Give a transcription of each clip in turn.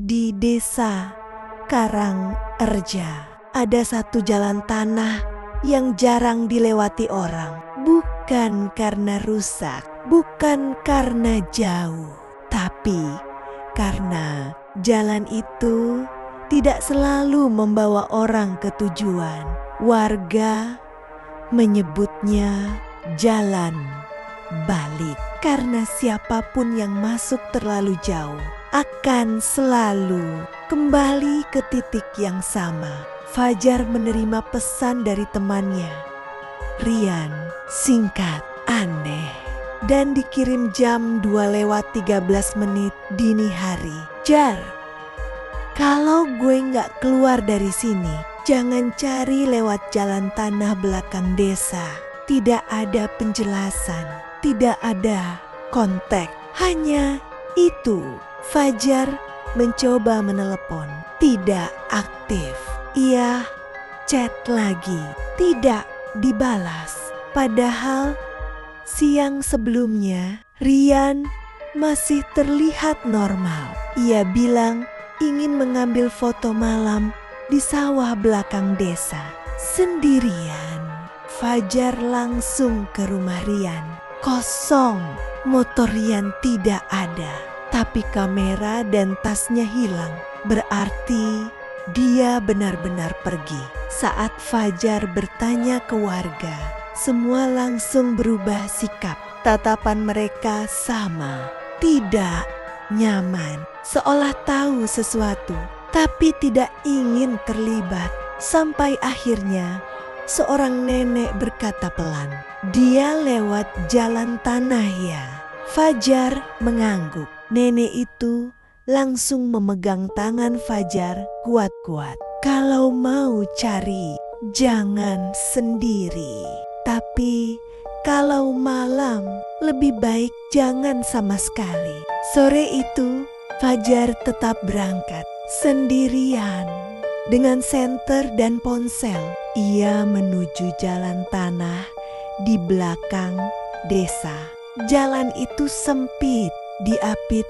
Di desa Karangreja ada satu jalan tanah yang jarang dilewati orang. Bukan karena rusak, bukan karena jauh, tapi karena jalan itu tidak selalu membawa orang ke tujuan. Warga menyebutnya jalan balik karena siapapun yang masuk terlalu jauh akan selalu kembali ke titik yang sama. Fajar menerima pesan dari temannya, Rian, singkat, aneh, dan dikirim jam 2:13 dini hari. Jar, kalau gue gak keluar dari sini, jangan cari lewat jalan tanah belakang desa. Tidak ada penjelasan, tidak ada kontak, hanya itu. Fajar mencoba menelepon, tidak aktif. Ia chat lagi, tidak dibalas. Padahal siang sebelumnya Rian masih terlihat normal. Ia bilang ingin mengambil foto malam di sawah belakang desa sendirian. Fajar langsung ke rumah Rian. Kosong, motor Rian tidak ada, tapi kamera dan tasnya hilang. Berarti dia benar-benar pergi. Saat Fajar bertanya ke warga, semua langsung berubah sikap. Tatapan mereka sama, tidak nyaman, seolah tahu sesuatu, tapi tidak ingin terlibat. Sampai akhirnya seorang nenek berkata pelan, "Dia lewat jalan tanah ya." Fajar mengangguk. Nenek itu langsung memegang tangan Fajar kuat-kuat. "Kalau mau cari, jangan sendiri. Tapi kalau malam, lebih baik jangan sama sekali." Sore itu, Fajar tetap berangkat sendirian. Dengan senter dan ponsel, ia menuju jalan tanah di belakang desa. Jalan itu sempit, diapit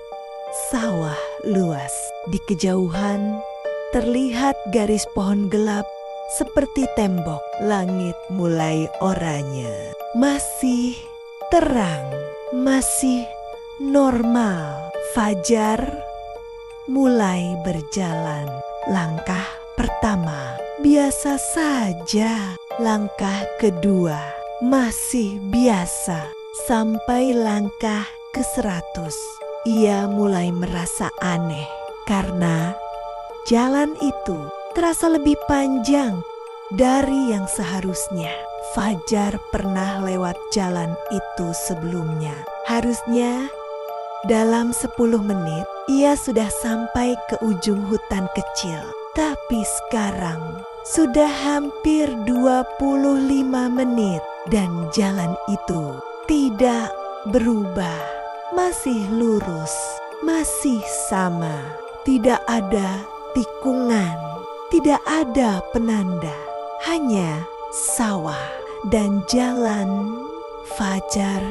sawah luas. Di kejauhan terlihat garis pohon gelap seperti tembok. Langit mulai oranye. Masih terang, masih normal. Fajar mulai berjalan. Langkah pertama biasa saja. Langkah kedua masih biasa. Sampai langkah ke-100. Ia mulai merasa aneh karena jalan itu terasa lebih panjang dari yang seharusnya. Fajar pernah lewat jalan itu sebelumnya. Harusnya dalam 10 menit ia sudah sampai ke ujung hutan kecil. Tapi sekarang sudah hampir 25 menit dan jalan itu tidak berubah. Masih lurus, masih sama. Tidak ada tikungan, tidak ada penanda. Hanya sawah dan jalan. Fajar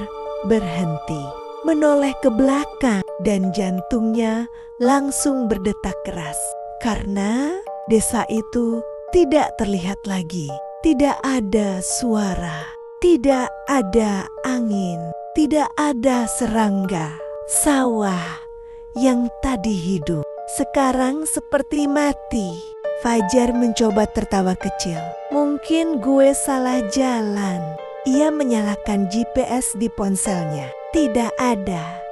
berhenti, menoleh ke belakang dan jantungnya langsung berdetak keras. Karena desa itu tidak terlihat lagi. Tidak ada suara, tidak ada angin, tidak ada serangga. Sawah yang tadi hidup sekarang seperti mati. Fajar mencoba tertawa kecil. Mungkin gue salah jalan. Ia menyalakan GPS di ponselnya. Tidak ada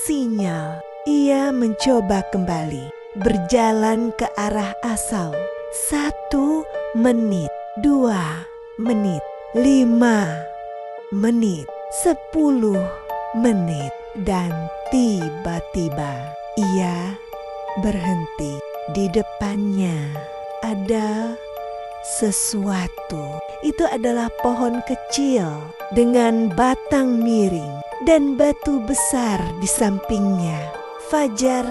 sinyal. Ia mencoba kembali berjalan ke arah asal. 1 menit, 2 menit, 5 menit, 10 menit, dan tiba-tiba ia berhenti. Di depannya ada sesuatu. Itu adalah pohon kecil dengan batang miring dan batu besar di sampingnya. Fajar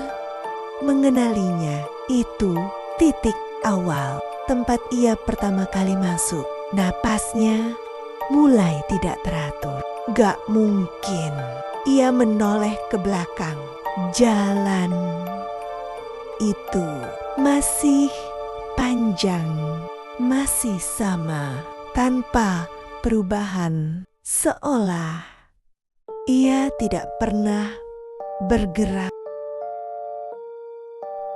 mengenalinya. Itu titik awal tempat ia pertama kali masuk. Napasnya mulai tidak teratur. Gak mungkin. Ia menoleh ke belakang. Jalan itu masih panjang, masih sama, tanpa perubahan, seolah ia tidak pernah bergerak.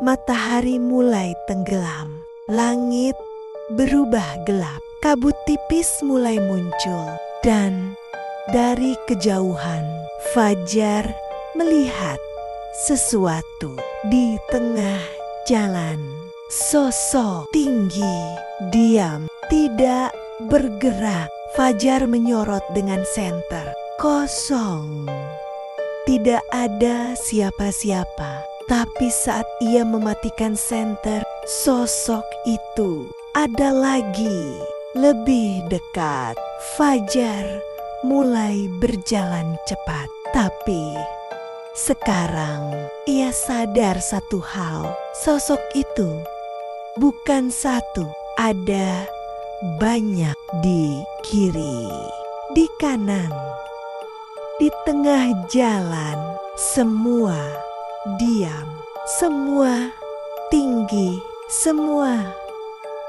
Matahari mulai tenggelam, langit berubah gelap, kabut tipis mulai muncul, dan dari kejauhan Fajar melihat sesuatu di tengah jalan. Sosok tinggi, diam, tidak bergerak. Fajar menyorot dengan senter. Kosong. Tidak ada siapa-siapa. Tapi saat ia mematikan senter, sosok itu ada lagi, lebih dekat. Fajar mulai berjalan cepat. Tapi sekarang ia sadar satu hal. Sosok itu bukan satu, ada banyak di kiri, di kanan, di tengah jalan. Semua diam, semua tinggi, semua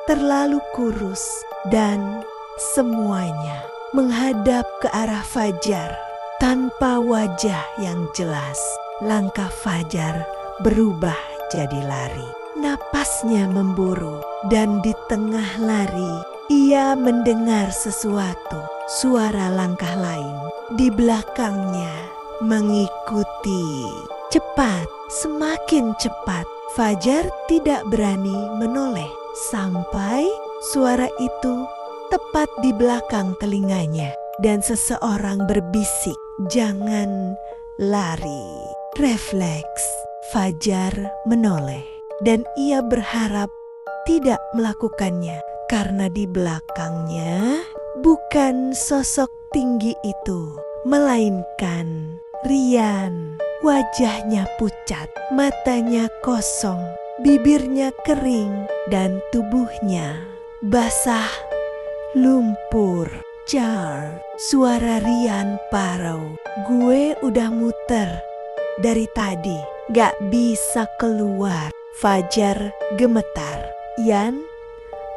terlalu kurus, dan semuanya menghadap ke arah Fajar tanpa wajah yang jelas. Langkah Fajar berubah jadi lari. Napasnya memburu, dan di tengah lari ia mendengar sesuatu. Suara langkah lain di belakangnya mengikuti. Cepat, semakin cepat. Fajar tidak berani menoleh sampai suara itu tepat di belakang telinganya, dan seseorang berbisik, "Jangan lari." Refleks Fajar menoleh, dan ia berharap tidak melakukannya karena di belakangnya bukan sosok tinggi itu, melainkan Rian. Wajahnya pucat, matanya kosong, bibirnya kering, dan tubuhnya basah lumpur. Jar, suara Rian parau. "Gue udah muter dari tadi, gak bisa keluar." Fajar gemetar. "Yan,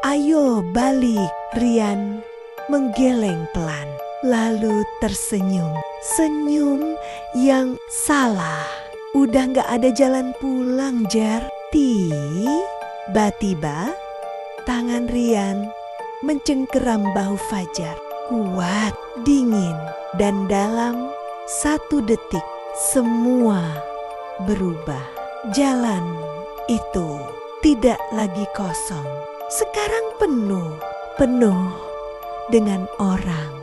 ayo balik." Rian menggeleng pelan, lalu tersenyum. Senyum yang salah. "Udah gak ada jalan pulang, Jar." Tiba-tiba tangan Rian mencengkeram bahu Fajar. Kuat, dingin, dan dalam 1 detik semua berubah. Jalan itu tidak lagi kosong. Sekarang penuh dengan orang.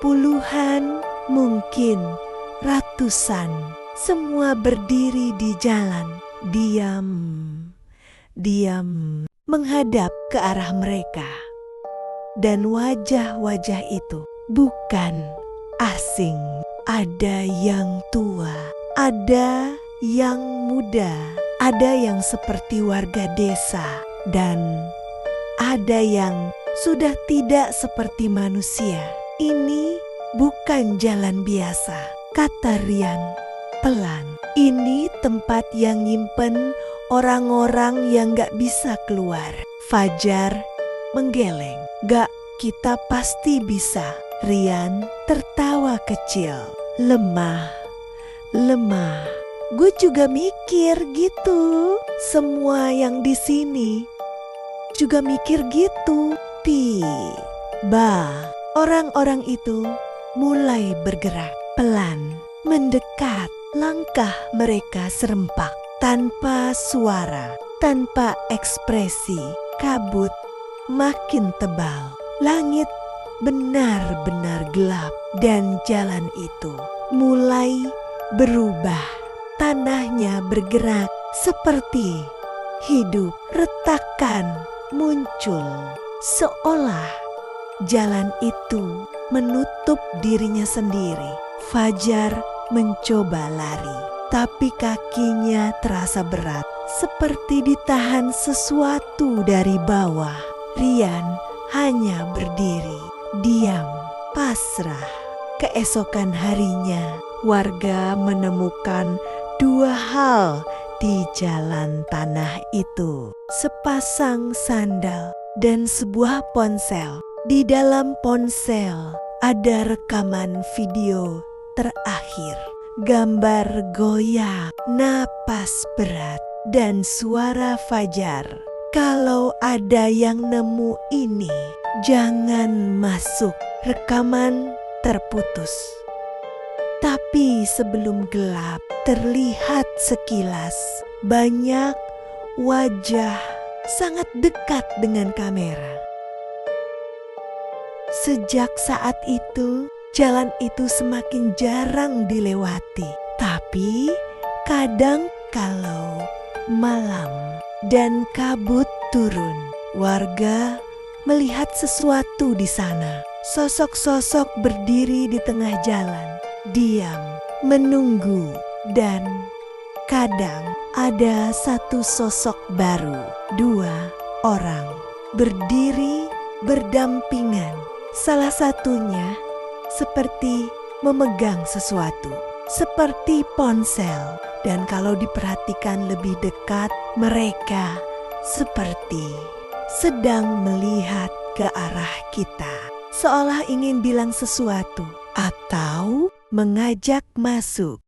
Puluhan, mungkin ratusan, semua berdiri di jalan, diam menghadap ke arah mereka. Dan wajah-wajah itu bukan asing. Ada yang tua, ada yang muda, ada yang seperti warga desa, dan ada yang sudah tidak seperti manusia. "Ini bukan jalan biasa," kata Rian pelan. "Ini tempat yang nyimpen orang-orang yang gak bisa keluar." Fajar menggeleng. "Gak, kita pasti bisa." Rian tertawa kecil, lemah. "Gue juga mikir gitu. Semua yang di sini juga mikir gitu." Tiba, orang-orang itu mulai bergerak pelan, mendekat. Langkah mereka serempak, tanpa suara, tanpa ekspresi. Kabut makin tebal, langit benar-benar gelap, dan jalan itu mulai berubah. Tanahnya bergerak seperti hidup. Retakan muncul, seolah jalan itu menutup dirinya sendiri. Fajar mencoba lari, tapi kakinya terasa berat, seperti ditahan sesuatu dari bawah. Rian hanya berdiri, diam, pasrah. Keesokan harinya, warga menemukan dua hal di jalan tanah itu: sepasang sandal dan sebuah ponsel. Di dalam ponsel ada rekaman video terakhir, gambar goyang, napas berat, dan suara Fajar. Kalau ada yang nemu ini, jangan masuk. Rekaman terputus. Tapi sebelum gelap, terlihat sekilas banyak wajah sangat dekat dengan kamera. Sejak saat itu, jalan itu semakin jarang dilewati. Tapi kadang kalau malam dan kabut turun, warga melihat sesuatu di sana. Sosok-sosok berdiri di tengah jalan, diam, menunggu, dan kadang ada satu sosok baru. Dua orang berdiri berdampingan. Salah satunya seperti memegang sesuatu, seperti ponsel. Dan kalau diperhatikan lebih dekat, mereka seperti sedang melihat ke arah kita, seolah ingin bilang sesuatu atau mengajak masuk.